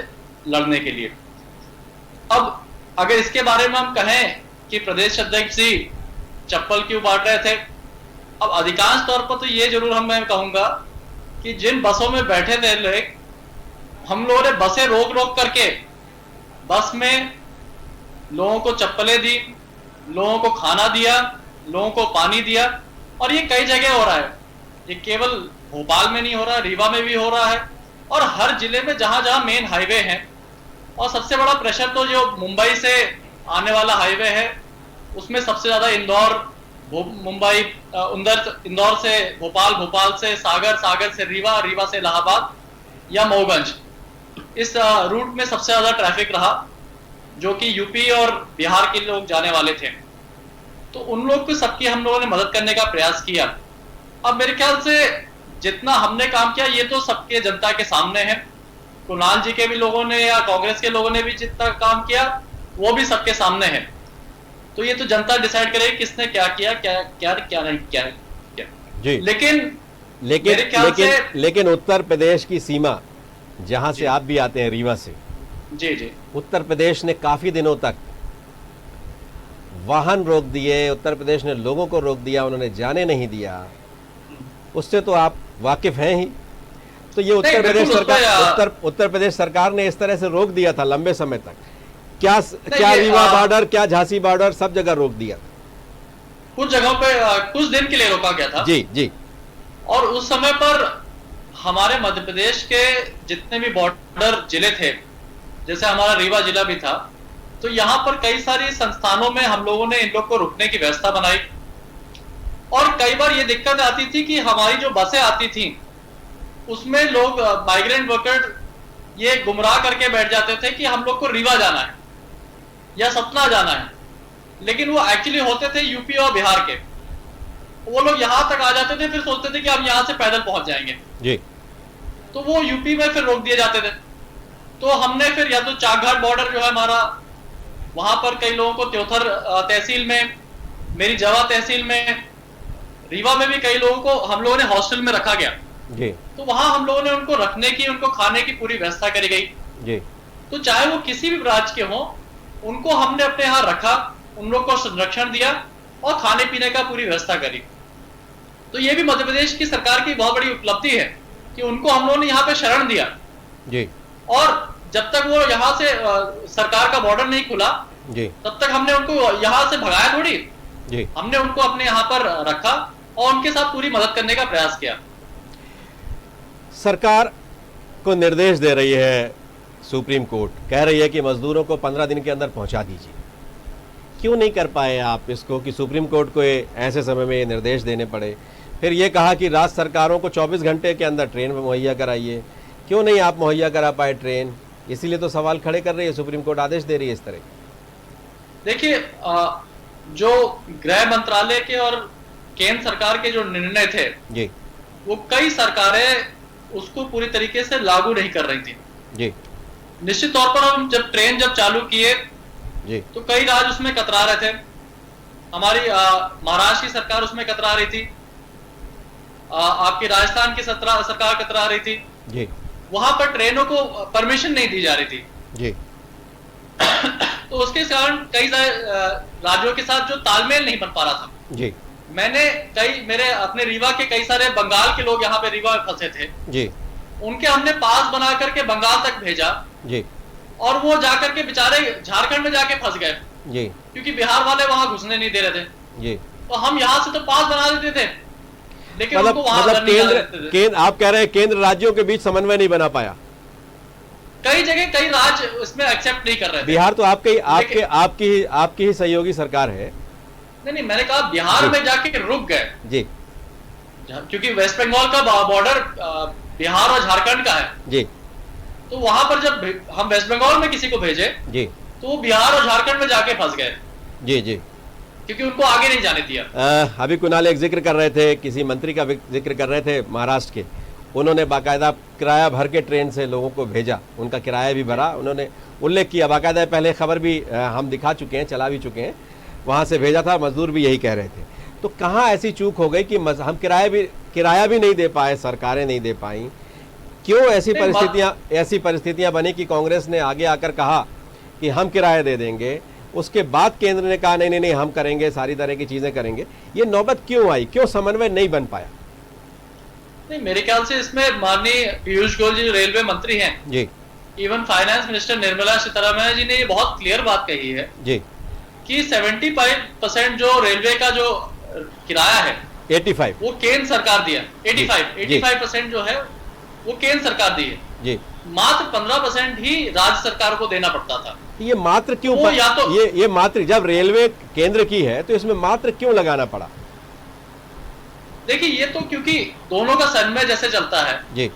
Speaker 4: लड़ने के लिए। अब अगर इसके बारे में हम कहें कि प्रदेश अध्यक्ष जी चप्पल क्यों बांट रहे थे, अब अधिकांश तौर पर तो ये जरूर मैं कहूंगा कि जिन बसों में बैठे थे लोग, हम लोगों ने बसें रोक रोक करके बस में लोगों को चप्पलें दी, लोगों को खाना दिया, लोगों को पानी दिया, और ये कई जगह हो रहा है। ये केवल भोपाल में नहीं हो रहा, रीवा में भी हो रहा है और हर जिले में जहां जहां मेन हाईवे है। और सबसे बड़ा प्रेशर तो जो मुंबई से आने वाला हाईवे है उसमें सबसे ज्यादा मुंबई, इंदौर से भोपाल, भोपाल से सागर, सागर से रीवा, रीवा से इलाहाबाद या मऊगंज, इस रूट में सबसे ज्यादा ट्रैफिक रहा, जो कि यूपी और बिहार के लोग जाने वाले थे। तो उन लोग को सबकी हम लोगों ने मदद करने का प्रयास किया। अब मेरे ख्याल से जितना हमने काम किया ये तो सबके जनता के सामने है। कुणाल जी के भी लोगों ने या कांग्रेस के लोगों ने भी जितना काम किया वो भी सबके सामने है। तो ये तो जनता डिसाइड करेगी किसने क्या किया, क्या नहीं किया जी। लेकिन
Speaker 1: लेकिन उत्तर प्रदेश की सीमा जहां से आप भी आते हैं, रीवा से,
Speaker 4: जी जी।
Speaker 1: उत्तर प्रदेश ने काफी दिनों तक वाहन रोक दिए, उत्तर प्रदेश ने लोगों को रोक दिया, उन्होंने जाने नहीं दिया, उससे तो आप वाकिफ हैं ही। तो ये उत्तर प्रदेश सरकार, उत्तर प्रदेश सरकार ने इस तरह से रोक दिया था लंबे समय तक। क्या रीवा बॉर्डर, क्या झांसी बॉर्डर, सब जगह रोक दिया।
Speaker 4: कुछ जगहों पे कुछ दिन के लिए रोका गया था।
Speaker 1: जी जी।
Speaker 4: और उस समय पर हमारे मध्य प्रदेश के जितने भी बॉर्डर जिले थे, जैसे हमारा रीवा जिला भी था, तो यहाँ पर कई सारी संस्थानों में हम लोगों ने इन लोग को रुकने की व्यवस्था बनाई। और कई बार ये दिक्कत आती थी कि हमारी जो बसें आती थी उसमें लोग माइग्रेंट वर्कर ये गुमराह करके बैठ जाते थे कि हम लोग को रीवा जाना है या सतना जाना है, लेकिन वो एक्चुअली होते थे यूपी और बिहार के। वो लोग यहाँ तक आ जाते थे, फिर सोचते थे कि हम यहाँ से पैदल पहुंच जाएंगे जी, तो वो यूपी में फिर रोक दिए जाते थे। तो हमने फिर या तो चाकघाट बॉर्डर जो है हमारा, वहां पर कई लोगों को त्योथर तहसील में, मेरी जवा तहसील में, रीवा में भी कई लोगों को हम लोगों ने हॉस्टल में रखा गया जी। तो वहां हम लोगों ने उनको रखने की, उनको खाने की पूरी व्यवस्था करी गई जी। तो चाहे वो किसी भी राज्य के हों, उनको हमने अपने यहाँ रखा, उन लोग को संरक्षण दिया और खाने पीने का पूरी व्यवस्था करी। तो ये भी मध्य प्रदेश की सरकार की बहुत बड़ी उपलब्धि है कि उनको हम लोगों ने यहाँ पे शरण दिया जी। और जब तक वो यहाँ से सरकार का बॉर्डर नहीं खुला जी, तब तक हमने उनको यहाँ से भगाया थोड़ी जी। हमने उनको अपने यहाँ पर रखा और उनके साथ पूरी मदद करने का प्रयास किया।
Speaker 1: सरकार को निर्देश दे रही है सुप्रीम कोर्ट, कह रही है कि मजदूरों को 15 दिन के अंदर पहुंचा दीजिए। क्यों नहीं कर पाए आप इसको कि सुप्रीम कोर्ट को ऐसे समय में ये निर्देश देने पड़े? फिर ये कहा कि राज्य सरकारों को 24 घंटे के अंदर ट्रेन मुहैया कराइए। क्यों नहीं आप मुहैया करा पाए ट्रेन? इसीलिए तो सवाल खड़े कर रही है, सुप्रीम कोर्ट आदेश दे रही है इस तरह।
Speaker 4: देखिए, जो गृह मंत्रालय के और केंद्र सरकार के जो निर्णय थे जी, वो कई सरकारें उसको पूरी तरीके से लागू नहीं कर रही थी जी। निश्चित तौर पर हम जब ट्रेन चालू किए जी, तो कई राज्य उसमें कतरा रहे थे। हमारी महाराष्ट्र की सरकार उसमें कतरा रही थी, आपकी राजस्थान की सरकार कतरा रही थी जी। वहां पर ट्रेनों को परमिशन नहीं दी जा रही थी जी। तो उसके कारण कई सारे राज्यों के साथ जो तालमेल नहीं बन पा रहा था जी। मेरे अपने रीवा के कई सारे बंगाल के लोग यहाँ पे रीवा में फंसे थे जी, उनके हमने पास बना करके बंगाल तक भेजा जी, और वो जाकर के बेचारे झारखंड में जाके फंस गए जी, क्योंकि बिहार वाले वहां घुसने नहीं दे रहे थे जी। तो हम यहाँ से तो पास बना देते थे, लेकिन उनको वहां
Speaker 1: केंद्र आप कह रहे हैं केंद्र राज्यों के बीच समन्वय नहीं बना पाया।
Speaker 4: कई जगह कई राज्य इसमें एक्सेप्ट नहीं कर रहे थे।
Speaker 1: बिहार तो आपकी ही सहयोगी सरकार है।
Speaker 4: नहीं, मैंने कहा बिहार में जाके रुक गए जी, क्योंकि वेस्ट बंगाल का बॉर्डर बिहार और झारखंड का है जी। तो वहां पर जब हम वेस्ट बंगाल में किसी को भेजे जी, तो वो बिहार और झारखंड में जाके फंस गए जी जी, क्योंकि उनको आगे नहीं जाने दिया।
Speaker 1: अभी कुणाल एक जिक्र कर रहे थे, किसी मंत्री का जिक्र कर रहे थे महाराष्ट्र के, उन्होंने बाकायदा किराया भर के ट्रेन से लोगों को भेजा, उनका किराया भी भरा, उन्होंने उल्लेख किया बाकायदा, पहले खबर भी हम दिखा चुके हैं, चला भी चुके हैं, वहाँ से भेजा था। मजदूर भी यही कह रहे थे। तो कहाँ ऐसी चूक हो गई कि हम किराया भी नहीं दे पाए, सरकारें नहीं दे पाई? क्यों ऐसी परिस्थितियां बनी कि कांग्रेस ने आगे आकर कहा कि हम किराया दे देंगे, उसके बाद केंद्र ने कहा नहीं हम करेंगे, सारी तरह की चीजें करेंगे? ये नौबत क्यों आई? क्यों समन्वय नहीं बन पाया?
Speaker 4: नहीं, मेरे ख्याल से इसमें माननीय पीयूष गोयल जी रेलवे मंत्री हैं ji, even finance minister Nirmala Sitharaman ji ने ये बहुत क्लियर बात कही है जी कि 75% जो रेलवे का जो किराया है
Speaker 1: 85
Speaker 4: वो केंद्र सरकार दिया। 85% जो है वो केंद्र सरकार दी है जी, मात्र 15% ही राज्य सरकार को देना पड़ता था।
Speaker 1: ये मात्र क्यों ये मात्र जब रेलवे केंद्र की है तो इसमें मात्र क्यों लगाना पड़ा?
Speaker 4: देखिए, ये तो क्योंकि दोनों का समन्वय जैसे चलता है जी,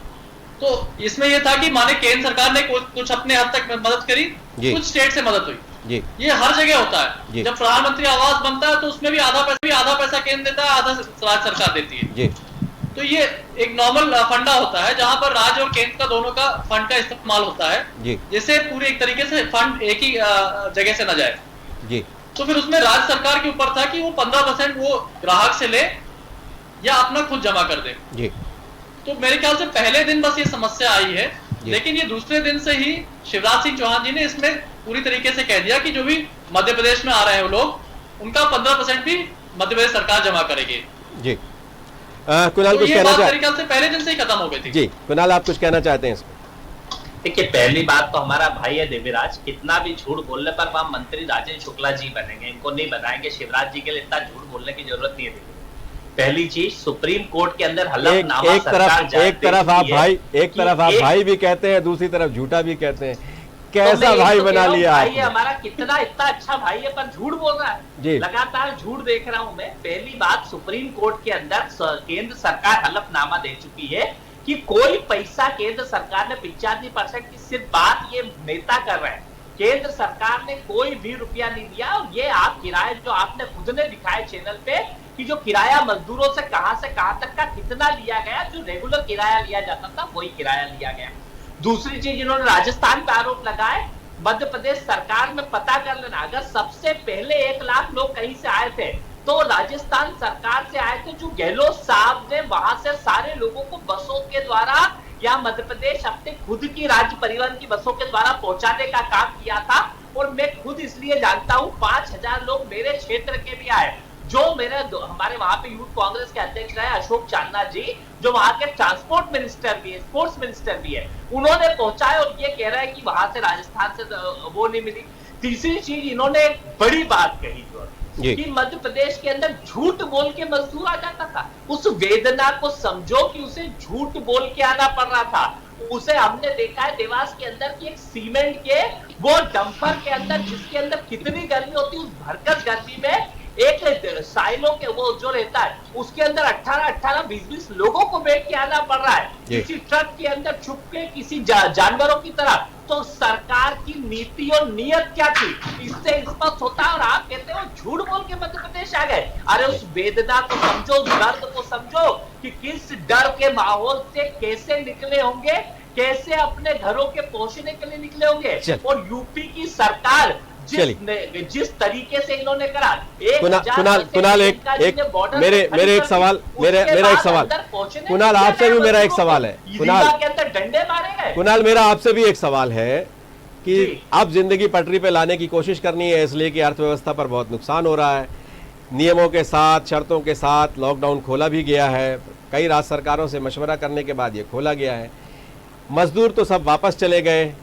Speaker 4: तो इसमें ये था कि माने केंद्र सरकार ने कुछ अपने हद तक मदद करी, कुछ स्टेट से मदद हुई जी। ये हर जगह होता है। जब प्रधानमंत्री आवास बनता है तो उसमें भी आधा पैसा केंद्र देता है, आधा राज्य सरकार देती है जी। तो ये एक नॉर्मल फंडा होता है जहां पर राज्य और केंद्र का दोनों का फंड का इस्तेमाल होता है जी, जिससे पूरी एक तरीके से फंड एक ही जगह से न जाए जी। तो फिर उसमें राज्य सरकार के ऊपर था कि वो 15% वो ग्राहक से ले या अपना खुद जमा कर दे जी। तो मेरे ख्याल से पहले दिन बस ये समस्या आई है लेकिन ये दूसरे दिन से ही शिवराज सिंह चौहान जी ने इसमें पूरी तरीके से कह दिया कि जो भी मध्य प्रदेश में आ रहे हैं वो लोग, उनका 15% भी मध्य प्रदेश सरकार जमा करेगी।
Speaker 1: जी कुणाल
Speaker 4: तो
Speaker 1: कुछ
Speaker 4: ये
Speaker 1: कहना
Speaker 4: बात
Speaker 1: चाह
Speaker 4: तरीके से पहले दिन से ही खत्म हो गई थी।
Speaker 1: जी कुणाल आप कुछ कहना चाहते हैं इसमें?
Speaker 3: देखिए, पहली बात तो हमारा भाई है देवीराज, कितना भी झूठ बोलने पर वहां मंत्री राजेंद्र शुक्ला जी बनेंगे, इनको नहीं बनाएंगे। शिवराज जी के लिए इतना झूठ बोलने की जरूरत नहीं है। पहली चीज, सुप्रीम कोर्ट के अंदर हलफनामा
Speaker 1: एक तरफ आप भाई भी कहते हैं, दूसरी तरफ झूठा भी कहते हैं। कैसा भाई बना लिया
Speaker 3: भाई है हमारा, कितना इतना अच्छा भाई है पर झूठ बोल रहा
Speaker 1: जी।
Speaker 3: है, लगातार झूठ देख रहा हूं मैं। पहली बात, सुप्रीम कोर्ट के अंदर केंद्र सरकार हलफनामा दे चुकी है कि कोई पैसा केंद्र सरकार ने 85% की सिर्फ बात ये नेता कर रहे हैं, केंद्र सरकार ने कोई भी रुपया नहीं दिया। और ये आप किराए जो आपने खुद ने दिखाए चैनल पे कि जो किराया मजदूरों से कहां तक का कितना लिया गया, जो रेगुलर किराया लिया जाता था वही किराया लिया गया। दूसरी चीज, इन्होंने राजस्थान पे आरोप लगाए, मध्य प्रदेश सरकार में पता कर लेना, अगर सबसे पहले 1 लाख लोग कहीं से आए थे तो राजस्थान सरकार से आए थे, जो गहलोत साहब ने वहां से सारे लोगों को बसों के द्वारा या मध्य प्रदेश अपने खुद की राज्य परिवहन की बसों के द्वारा पहुंचाने का काम किया था। और मैं खुद इसलिए जानता हूं, 5000 लोग मेरे क्षेत्र के भी आए, जो हमारे वहां पे यूथ कांग्रेस के अध्यक्ष रहे अशोक चांदना जी, जो वहां के ट्रांसपोर्ट मिनिस्टर भी है, स्पोर्ट्स मिनिस्टर भी है, उन्होंने पहुंचाए और ये कह रहा है कि वहां से राजस्थान से वो नहीं मिली। तीसरी चीज, इन्होंने एक बड़ी बात कही कि मध्य प्रदेश के अंदर झूठ बोल के मजदूर आ जाता था। उस वेदना को समझो कि उसे झूठ बोल के आना पड़ रहा था। उसे हमने देखा है देवास के अंदर की एक सीमेंट के वो डंपर के अंदर, जिसके अंदर कितनी गर्मी होती है, उस भरकस गर्मी में एक साइलों के वो जो रहता है उसके अंदर 18 20 लोगों को बैठ के आना पड़ रहा है, किसी ट्रक के अंदर छुप के किसी जानवरों की तरह। तो सरकार की नीति और नियत क्या थी, इससे स्पष्ट होता है। और आप कहते हो झूठ बोल के मध्य प्रदेश आ गए। अरे उस वेदना को समझो, उस दर्द को समझो कि किस डर के माहौल से कैसे निकले होंगे, कैसे अपने घरों के पोषने के लिए निकले होंगे। और यूपी की सरकार जिस तरीके से इन्होंने करा,
Speaker 1: कुणाल एक मेरे एक सवाल कुणाल आपसे भी मेरा एक सवाल है। कुणाल
Speaker 3: के अंदर डंडे मारे गए।
Speaker 1: कुणाल मेरा आपसे भी एक सवाल है कि अब जिंदगी पटरी पे लाने की कोशिश करनी है, इसलिए कि अर्थव्यवस्था पर बहुत नुकसान हो रहा है। नियमों के साथ, शर्तों के साथ लॉकडाउन खोला भी गया है, कई राज्य सरकारों से मशवरा करने के बाद ये खोला गया है। मजदूर तो सब वापस चले गए,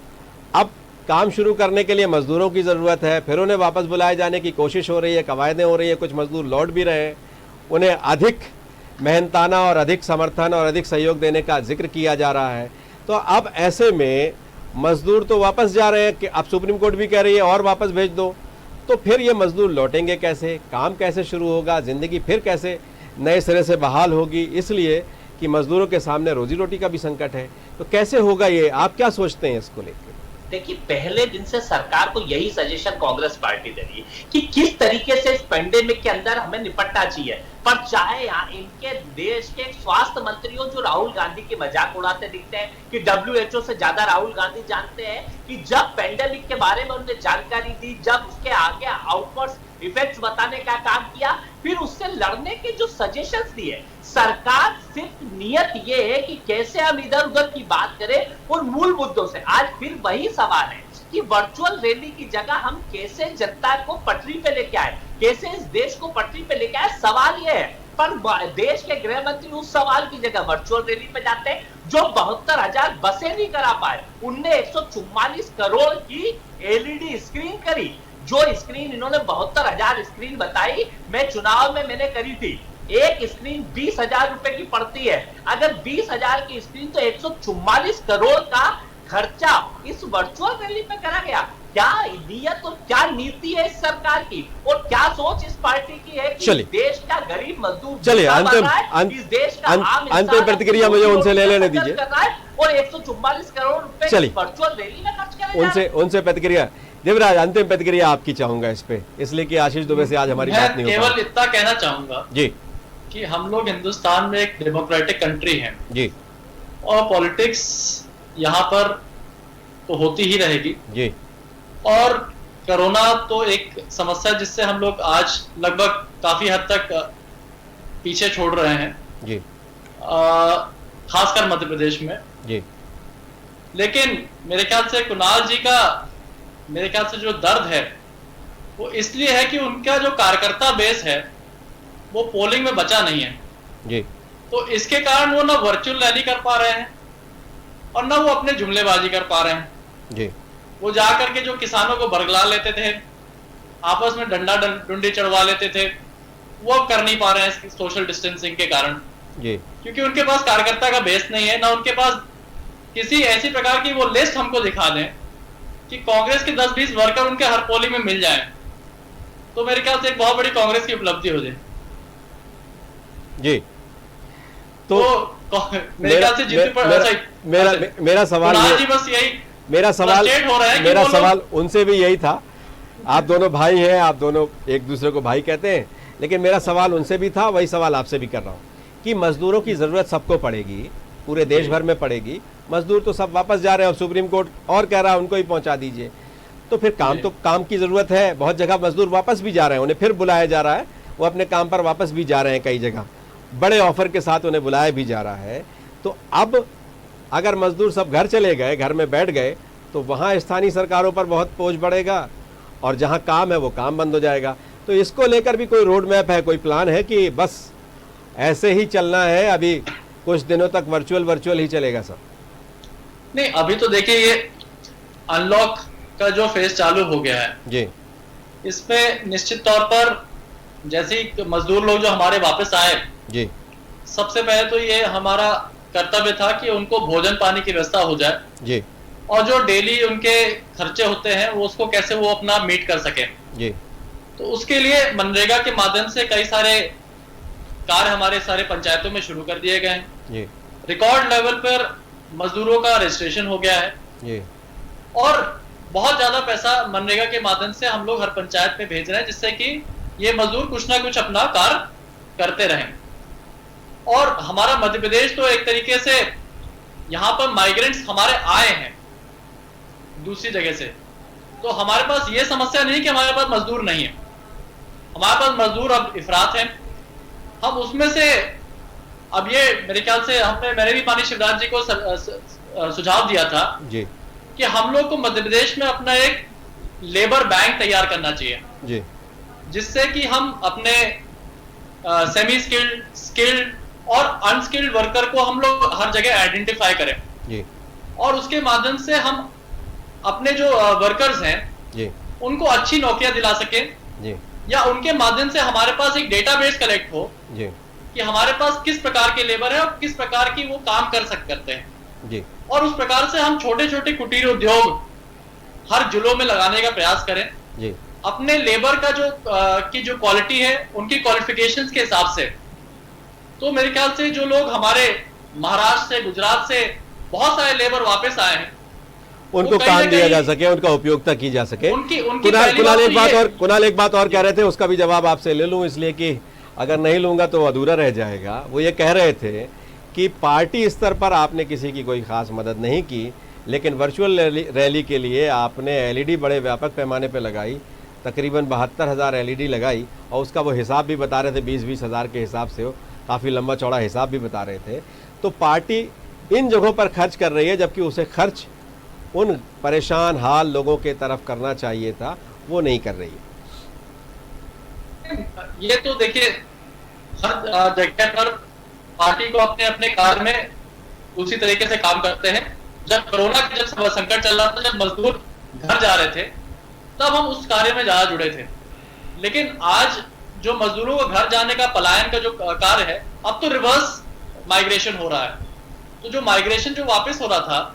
Speaker 1: अब काम शुरू करने के लिए मजदूरों की ज़रूरत है, फिर उन्हें वापस बुलाए जाने की कोशिश हो रही है, कवायदें हो रही है, कुछ मजदूर लौट भी रहे हैं, उन्हें अधिक मेहनताना और अधिक समर्थन और अधिक सहयोग देने का जिक्र किया जा रहा है। तो अब ऐसे में मजदूर तो वापस जा रहे हैं कि अब सुप्रीम कोर्ट भी कह रही है और वापस भेज दो, तो फिर ये मजदूर लौटेंगे कैसे, काम कैसे शुरू होगा, ज़िंदगी फिर कैसे नए सिरे से बहाल होगी, इसलिए कि मजदूरों के सामने रोजी रोटी का भी संकट है। तो कैसे होगा ये, आप क्या सोचते हैं इसको लेकर?
Speaker 3: देखिए, पहले दिन से सरकार को यही सजेशन कांग्रेस पार्टी दे रही है कि किस तरीके से इस पेंडेमिक के अंदर हमें निपटना चाहिए। पर चाहे यहाँ इनके देश के स्वास्थ्य मंत्री हो जो राहुल गांधी की मजाक उड़ाते दिखते हैं कि WHO से ज्यादा राहुल गांधी जानते हैं, कि जब पेंडेमिक के बारे में उन्हें जानकारी दी, जब उसके आगे आउटवर्ड इफेक्ट्स बताने का काम किया, फिर उससे लड़ने के जो सजेशंस दिए, सरकार सिर्फ नियत ये है कि कैसे हम इधर उधर की बात करें और मूल मुद्दों से। आज फिर वही सवाल है कि वर्चुअल रैली की जगह हम कैसे जनता को पटरी पे लेके आए, कैसे इस देश को पटरी पे लेके आए, सवाल ये है। पर देश के गृह मंत्री उस सवाल की जगह वर्चुअल रैली पे जाते हैं, जो 72,000 बसें नहीं करा पाए। उनने 144 करोड़ की LED स्क्रीन करी, जो स्क्रीन इन्होंने 72,000 स्क्रीन बताई, मैं चुनाव में मैंने करी थी। एक स्क्रीन 20,000 रुपए की पड़ती है, अगर 20,000 की स्क्रीन तो 144 करोड़ का खर्चा इस वर्चुअल रैली पे करा गया। क्या नियत और क्या नीति है इस सरकार की, और क्या सोच इस पार्टी की है कि देश का गरीब मजदूर,
Speaker 1: चलिए अंतिम प्रतिक्रिया मुझे उनसे ले लेने दीजिए,
Speaker 3: और 144 करोड़ रुपए वर्चुअल रैली में खर्च करें।
Speaker 1: उनसे प्रतिक्रिया देवराज, अंतिम प्रतिक्रिया आपकी चाहूंगा इस पे, इसलिए कि आशीष दुबे से आज हमारी बात नहीं हो
Speaker 4: केवल इतना कहना चाहूंगा
Speaker 1: जी
Speaker 4: कि हम लोग हिंदुस्तान में एक डेमोक्रेटिक कंट्री हैं
Speaker 1: जी,
Speaker 4: और पॉलिटिक्स यहाँ पर तो होती ही रहेगी
Speaker 1: जी। और
Speaker 4: कोरोना तो एक समस्या जिससे हम लोग आज लगभग काफी हद तक पीछे छोड़ रहे हैं
Speaker 1: जी,
Speaker 4: खासकर मध्य प्रदेश में
Speaker 1: जी।
Speaker 4: लेकिन मेरे ख्याल से कुणाल जी का मेरे ख्याल से जो दर्द है वो इसलिए है कि उनका जो कार्यकर्ता बेस है वो पोलिंग में बचा नहीं है
Speaker 1: जी
Speaker 4: तो इसके कारण वो ना वर्चुअल रैली कर पा रहे हैं और ना वो अपने जुमलेबाजी कर पा रहे हैं।
Speaker 1: जी
Speaker 4: वो जा करके जो किसानों को बरगला लेते थे, आपस में डंडा डंडी चढ़वा लेते थे, वो अब कर नहीं पा रहे हैं सोशल डिस्टेंसिंग के कारण
Speaker 1: जी
Speaker 4: क्योंकि उनके पास कार्यकर्ता का बेस नहीं है, ना उनके पास किसी ऐसी प्रकार की वो लिस्ट हमको दिखा दें कि कांग्रेस के 10-20 वर्कर उनके हर पोलिंग में मिल जाएं, तो मेरे ख्याल से एक बहुत बड़ी कांग्रेस की उपलब्धि हो जाए।
Speaker 1: जी तो
Speaker 4: मेरे ख्याल से जितने पर
Speaker 1: मेरा सवाल
Speaker 4: कुणाल जी बस यही
Speaker 1: मेरा सवाल
Speaker 4: frustrate हो रहा है कि
Speaker 1: मेरा
Speaker 4: वो लोग-
Speaker 1: सवाल उनसे भी यही था। आप दोनों भाई हैं, आप दोनों एक दूसरे को भाई कहते हैं, लेकिन मेरा सवाल उनसे भी था, वही सवाल आपसे भी कर रहा हूँ कि मजदूरों की ज़रूरत सबको पड़ेगी, पूरे देश भर में पड़ेगी। मजदूर तो सब वापस जा रहे हैं और सुप्रीम कोर्ट और कह रहा है उनको ही पहुंचा दीजिए। तो फिर काम की ज़रूरत है। बहुत जगह मजदूर वापस भी जा रहे हैं, उन्हें फिर बुलाया जा रहा है, वो अपने काम पर वापस भी जा रहे हैं, कई जगह बड़े ऑफर के साथ उन्हें बुलाया भी जा रहा है। तो अब अगर मजदूर सब घर चले गए, घर में बैठ गए, तो वहाँ स्थानीय सरकारों पर बहुत बोझ बढ़ेगा और जहाँ काम है वो काम बंद हो जाएगा। तो इसको लेकर भी कोई रोड मैप है, कोई प्लान है कि बस ऐसे ही चलना है, अभी कुछ दिनों तक वर्चुअल ही चलेगा सब?
Speaker 4: नहीं, अभी तो देखिए ये अनलॉक का जो फेज चालू हो गया है
Speaker 1: जी
Speaker 4: इसमें निश्चित तौर पर जैसे ही मजदूर लोग जो हमारे वापस आए,
Speaker 1: जी
Speaker 4: सबसे पहले तो ये हमारा कर्तव्य था कि उनको भोजन पानी की व्यवस्था हो जाए
Speaker 1: जी
Speaker 4: और जो डेली उनके खर्चे होते हैं वो उसको कैसे वो अपना मीट कर सके।
Speaker 1: जी
Speaker 4: तो उसके लिए मनरेगा के माध्यम से कई सारे कार्य हमारे सारे पंचायतों में शुरू कर दिए गए हैं।
Speaker 1: जी
Speaker 4: रिकॉर्ड लेवल पर मजदूरों का रजिस्ट्रेशन हो गया है
Speaker 1: जी
Speaker 4: और बहुत ज्यादा पैसा मनरेगा के माध्यम से हम लोग हर पंचायत में भेज रहे हैं जिससे कि ये मजदूर कुछ ना कुछ अपना कार्य करते रहें। और हमारा मध्य प्रदेश तो एक तरीके से यहाँ पर माइग्रेंट्स हमारे आए हैं दूसरी जगह से, तो हमारे पास ये समस्या नहीं कि हमारे पास मजदूर नहीं है, हमारे पास मजदूर अब इफरात है। हम उसमें से अब ये मेरे ख्याल से मैंने भी माननीय शिवराज जी को सुझाव दिया था
Speaker 1: जी
Speaker 4: कि हम लोग को मध्य प्रदेश में अपना एक लेबर बैंक तैयार करना चाहिए
Speaker 1: जी
Speaker 4: जिससे कि हम अपने सेमी स्किल्ड, स्किल्ड और अनस्किल्ड वर्कर को हम लोग हर जगह आइडेंटिफाई करें
Speaker 1: जी
Speaker 4: और उसके माध्यम से हम अपने जो वर्कर्स हैं
Speaker 1: जी
Speaker 4: उनको अच्छी नौकरियां दिला सकें
Speaker 1: जी
Speaker 4: या उनके माध्यम से हमारे पास एक डेटाबेस कलेक्ट हो
Speaker 1: जी
Speaker 4: कि हमारे पास किस प्रकार के लेबर है और किस प्रकार की वो काम करते हैं
Speaker 1: जी
Speaker 4: और उस प्रकार से हम छोटे छोटे कुटीर उद्योग हर जिलों में लगाने का प्रयास करें
Speaker 1: जी
Speaker 4: अपने लेबर का जो क्वालिटी है उनकी क्वालिफिकेशंस के हिसाब से। तो मेरे ख्याल से जो लोग हमारे महाराष्ट्र से, गुजरात से बहुत सारे लेबर वापस आए हैं
Speaker 1: उनको
Speaker 4: कहीं
Speaker 1: काम
Speaker 4: ना
Speaker 1: दिया
Speaker 4: कहीं
Speaker 1: जा सके, उनका उपयोगिता की जा सके।
Speaker 4: उनकी
Speaker 1: कुणाल एक बात और कह रहे थे, उसका भी जवाब आपसे ले लूं, इसलिए कि अगर नहीं लूंगा तो अधूरा रह जाएगा। वो ये कह रहे थे कि पार्टी स्तर पर आपने किसी की कोई खास मदद नहीं की, लेकिन वर्चुअल रैली के लिए आपने एलईडी बड़े व्यापक पैमाने पर लगाई, तकरीबन 72,000 एलईडी लगाई और उसका वो हिसाब भी बता रहे थे 20-20 हज़ार के हिसाब से, वो काफ़ी लंबा चौड़ा हिसाब भी बता रहे थे। तो पार्टी इन जगहों पर खर्च कर रही है, जबकि उसे खर्च उन परेशान हाल लोगों के तरफ करना चाहिए था, वो नहीं कर रही है।
Speaker 4: ये तो देखिए हर जगह पर पार्टी को अपने अपने कार्य में उसी तरीके से काम करते हैं। जब कोरोना का जब संकट चल रहा था, जब मजदूर घर जा रहे थे, तब हम उस कार्य में ज्यादा जुड़े थे। लेकिन आज जो मजदूरों को घर जाने का पलायन का जो कार्य है, अब तो रिवर्स माइग्रेशन हो रहा है। तो जो माइग्रेशन जो वापस हो रहा था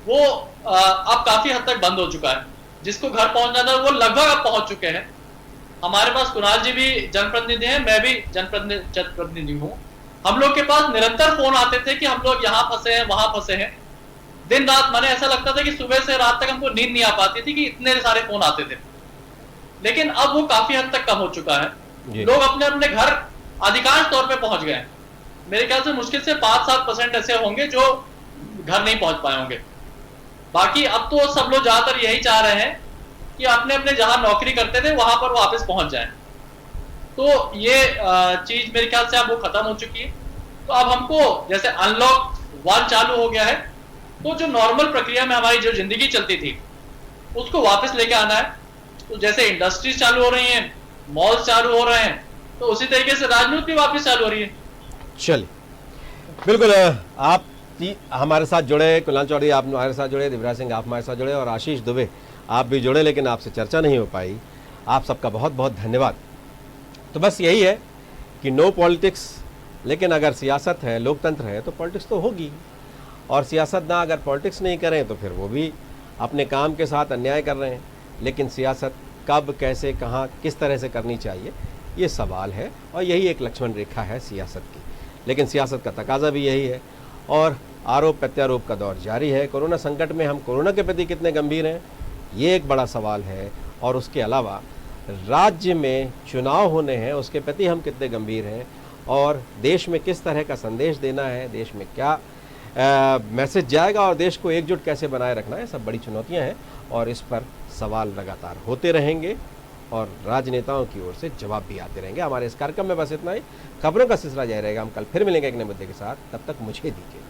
Speaker 4: वो अब काफी हद तक बंद हो चुका है। जिसको घर पहुंचना था वो लगभग अब पहुंच चुके हैं। हमारे पास कुणाल जी भी जनप्रतिनिधि हैं, मैं भी जनप्रतिनिधि हूँ। हम लोग के पास निरंतर फोन आते थे कि हम लोग यहाँ फंसे हैं, वहां फंसे हैं। दिन रात माने ऐसा लगता था कि सुबह से रात तक हमको नींद नहीं आ पाती थी कि इतने सारे फोन आते थे। लेकिन अब वो काफी हद तक कम हो चुका है। लोग अपने अपने घर अधिकांश तौर पे पहुंच गए हैं। मेरे ख्याल से मुश्किल से 5-7% ऐसे होंगे जो घर नहीं पहुंच पाए होंगे। बाकी अब तो सब लोग ज्यादातर यही चाह रहे हैं कि अपने अपने जहां नौकरी करते थे वहां पर वापस पहुंच जाएं। तो ये चीज मेरे ख्याल से अब वो खत्म हो चुकी है। तो अब हमको जैसे अनलॉक 1 चालू हो गया है, तो जो नॉर्मल प्रक्रिया में हमारी जो जिंदगी चलती थी उसको वापस लेके आना है। तो जैसे इंडस्ट्रीज चालू हो रही हैं, मॉल्स चालू हो रहे हैं, तो उसी तरीके से राजनीति भी वापस चालू हो रही है।
Speaker 1: चलिए, बिल्कुल आप हमारे साथ जुड़े, कुणाल चौधरी आप हमारे साथ जुड़े, दिव्यराज सिंह आप हमारे साथ जुड़े और आशीष दुबे आप भी जुड़े, लेकिन आपसे चर्चा नहीं हो पाई। आप सबका बहुत बहुत धन्यवाद। तो बस यही है कि नो पॉलिटिक्स, लेकिन अगर सियासत है, लोकतंत्र है, तो पॉलिटिक्स तो होगी। और सियासत ना अगर पॉलिटिक्स नहीं करें तो फिर वो भी अपने काम के साथ अन्याय कर रहे हैं। लेकिन सियासत कब, कैसे, कहाँ, किस तरह से करनी चाहिए, ये सवाल है और यही एक लक्ष्मण रेखा है सियासत की। लेकिन सियासत का तकाजा भी यही है और आरोप प्रत्यारोप का दौर जारी है। कोरोना संकट में हम कोरोना के प्रति कितने गंभीर हैं, ये एक बड़ा सवाल है। और उसके अलावा राज्य में चुनाव होने हैं, उसके प्रति हम कितने गंभीर हैं और देश में किस तरह का संदेश देना है, देश में क्या मैसेज जाएगा और देश को एकजुट कैसे बनाए रखना है, सब बड़ी चुनौतियां हैं और इस पर सवाल लगातार होते रहेंगे और राजनेताओं की ओर से जवाब भी आते रहेंगे। हमारे इस कार्यक्रम में बस इतना ही। खबरों का सिलसिला जारी रहेगा। हम कल फिर मिलेंगे एक नए मुद्दे के साथ। तब तक मुझे दीजिए।